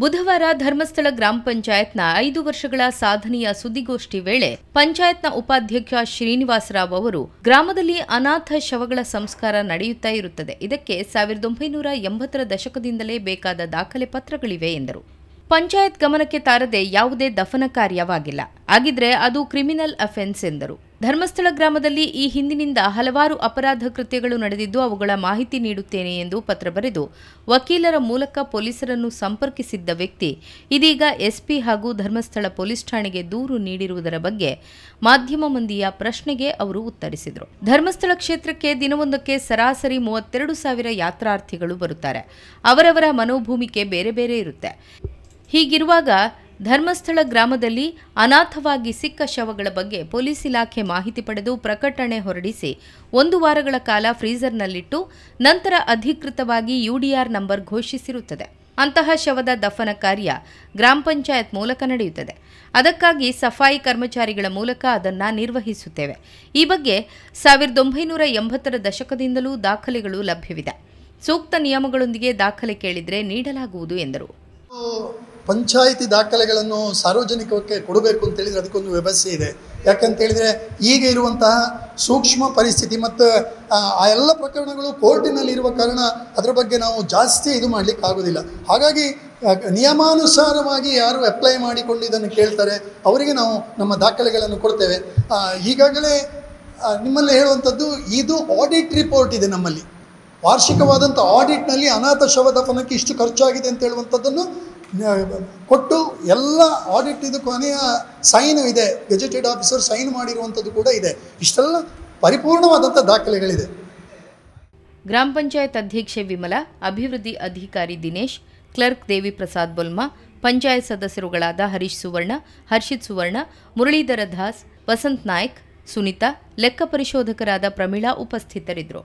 ಬುಧವಾರ ಧರ್ಮಸ್ಥಳ ಗ್ರಾಮ ಪಂಚಾಯತ್ನ 5 ವರ್ಷಗಳ ಸಾಧನೆಯ ಸುದ್ದಿಗೋಷ್ಠಿ ವೇಳೆ ಪಂಚಾಯತ್ನ ಉಪಾಧ್ಯಕ್ಷ ಶ್ರೀನಿವಾಸರಾವ್ ಅವರು ಗ್ರಾಮದಲ್ಲಿ ಅನಾಥ ಶವಗಳ ಸಂಸ್ಕಾರ ನಡೆಯುತ್ತಾ ಇರುತ್ತದೆ. ಇದಕ್ಕೆ 1980ರ ದಶಕದಿಂದಲೇ ಬೇಕಾದ ದಾಖಲೆ ಪತ್ರಗಳಿವೆ ಎಂದರು. ಪಂಚಾಯತ್ ಗಮನಕ್ಕೆ ತಾರದೆ ಯಾವುದೇ ದಫನ ಕಾರ್ಯವಾಗಿಲ್ಲ. ಆಗಿದ್ರೆ ಅದು ಕ್ರಿಮಿನಲ್ ಅಫೆನ್ಸ್ ಎಂದರು. ಧರ್ಮಸ್ಥಳ ಗ್ರಾಮದಲ್ಲಿ ಈ ಹಿಂದಿನಿಂದ ಹಲವಾರು ಅಪರಾಧ ಕೃತ್ಯಗಳು ನಡೆದಿದ್ದು ಅವುಗಳ ಮಾಹಿತಿ ನೀಡುತ್ತೇನೆ ಎಂದು ಪತ್ರ ಬರೆದು ವಕೀಲರ ಮೂಲಕ ಪೊಲೀಸರನ್ನು ಸಂಪರ್ಕಿಸಿದ್ದ ವ್ಯಕ್ತಿ ಇದೀಗ ಎಸ್ಪಿ ಹಾಗೂ ಧರ್ಮಸ್ಥಳ ಪೊಲೀಸ್ ಠಾಣೆಗೆ ದೂರು ನೀಡಿರುವುದರ ಬಗ್ಗೆ ಮಾಧ್ಯಮ ಮಂದಿಯ ಪ್ರಶ್ನೆಗೆ ಅವರು ಉತ್ತರಿಸಿದರು. ಧರ್ಮಸ್ಥಳ ಕ್ಷೇತ್ರಕ್ಕೆ ದಿನವೊಂದಕ್ಕೆ ಸರಾಸರಿ 32,000 ಯಾತ್ರಾರ್ಥಿಗಳು ಬರುತ್ತಾರೆ. ಅವರವರ ಮನೋಭೂಮಿಕೆ ಬೇರೆ ಬೇರೆ ಇರುತ್ತೆ. ಹೀಗಿರುವಾಗ ಧರ್ಮಸ್ಥಳ ಗ್ರಾಮದಲ್ಲಿ ಅನಾಥವಾಗಿ ಸಿಕ್ಕ ಶವಗಳ ಬಗ್ಗೆ ಪೊಲೀಸ್ ಇಲಾಖೆ ಮಾಹಿತಿ ಪಡೆದು ಪ್ರಕಟಣೆ ಹೊರಡಿಸಿ 1 ವಾರಗಳ ಕಾಲ ಫ್ರೀಜರ್ನಲ್ಲಿಟ್ಟು ನಂತರ ಅಧಿಕೃತವಾಗಿ ಯುಡಿಆರ್ ನಂಬರ್ ಘೋಷಿಸಿರುತ್ತದೆ. ಅಂತಹ ಶವದ ದಫನ ಕಾರ್ಯ ಗ್ರಾಮ ಪಂಚಾಯತ್ ಮೂಲಕ ನಡೆಯುತ್ತದೆ. ಅದಕ್ಕಾಗಿ ಸಫಾಯಿ ಕರ್ಮಚಾರಿಗಳ ಮೂಲಕ ಅದನ್ನು ನಿರ್ವಹಿಸುತ್ತೇವೆ. ಈ ಬಗ್ಗೆ 1980ರ ದಶಕದಿಂದಲೂ ದಾಖಲೆಗಳು ಲಭ್ಯವಿದೆ. ಸೂಕ್ತ ನಿಯಮಗಳೊಂದಿಗೆ ದಾಖಲೆ ಕೇಳಿದರೆ ನೀಡಲಾಗುವುದು ಎಂದರು. ಪಂಚಾಯಿತಿ ದಾಖಲೆಗಳನ್ನು ಸಾರ್ವಜನಿಕಕ್ಕೆ ಕೊಡಬೇಕು ಅಂತೇಳಿದರೆ ಅದಕ್ಕೊಂದು ವ್ಯವಸ್ಥೆ ಇದೆ. ಯಾಕಂತೇಳಿದರೆ ಈಗ ಇರುವಂತಹ ಸೂಕ್ಷ್ಮ ಪರಿಸ್ಥಿತಿ ಮತ್ತು ಆ ಎಲ್ಲ ಪ್ರಕರಣಗಳು ಕೋರ್ಟಿನಲ್ಲಿರುವ ಕಾರಣ ಅದರ ಬಗ್ಗೆ ನಾವು ಜಾಸ್ತಿ ಇದು ಮಾಡಲಿಕ್ಕೆ ಆಗೋದಿಲ್ಲ. ಹಾಗಾಗಿ ನಿಯಮಾನುಸಾರವಾಗಿ ಯಾರು ಅಪ್ಲೈ ಮಾಡಿಕೊಂಡು ಇದನ್ನು ಕೇಳ್ತಾರೆ ಅವರಿಗೆ ನಾವು ನಮ್ಮ ದಾಖಲೆಗಳನ್ನು ಕೊಡ್ತೇವೆ. ಈಗಾಗಲೇ ನಿಮ್ಮಲ್ಲಿ ಹೇಳುವಂಥದ್ದು ಇದು ಆಡಿಟ್ ರಿಪೋರ್ಟ್ ಇದೆ. ನಮ್ಮಲ್ಲಿ ವಾರ್ಷಿಕವಾದಂಥ ಆಡಿಟ್ನಲ್ಲಿ ಅನಾಥ ಶವ ದಫನಕ್ಕೆ ಇಷ್ಟು ಖರ್ಚಾಗಿದೆ ಅಂತ ಹೇಳುವಂಥದ್ದನ್ನು ಕೊಟ್ಟು ಎಲ್ಲ ಆಡಿಟ್ ಇದು ಕೊನೆಯ ಸೈನು ಇದೆ, ಗೆಜೆಟೆಡ್ ಆಫೀಸರ್ ಸೈನ್ ಮಾಡಿರುವಂಥದ್ದು ಕೂಡ ಇದೆ. ಇಷ್ಟೆಲ್ಲ ಪರಿಪೂರ್ಣವಾದಂಥ ದಾಖಲೆಗಳಿದೆ. ಗ್ರಾಮ ಪಂಚಾಯತ್ ಅಧ್ಯಕ್ಷೆ ವಿಮಲಾ, ಅಭಿವೃದ್ಧಿ ಅಧಿಕಾರಿ ದಿನೇಶ್, ಕ್ಲರ್ಕ್ ದೇವಿ ಪ್ರಸಾದ್ ಬೊಲ್ಮಾ, ಪಂಚಾಯತ್ ಸದಸ್ಯರುಗಳಾದ ಹರೀಶ್ ಸುವರ್ಣ, ಹರ್ಷಿತ್ ಸುವರ್ಣ, ಮುರಳೀಧರ ದಾಸ್, ವಸಂತ್ ನಾಯ್ಕ್, ಸುನಿತಾ, ಲೆಕ್ಕ ಪರಿಶೋಧಕರಾದ ಪ್ರಮೀಳಾ ಉಪಸ್ಥಿತರಿದ್ದರು.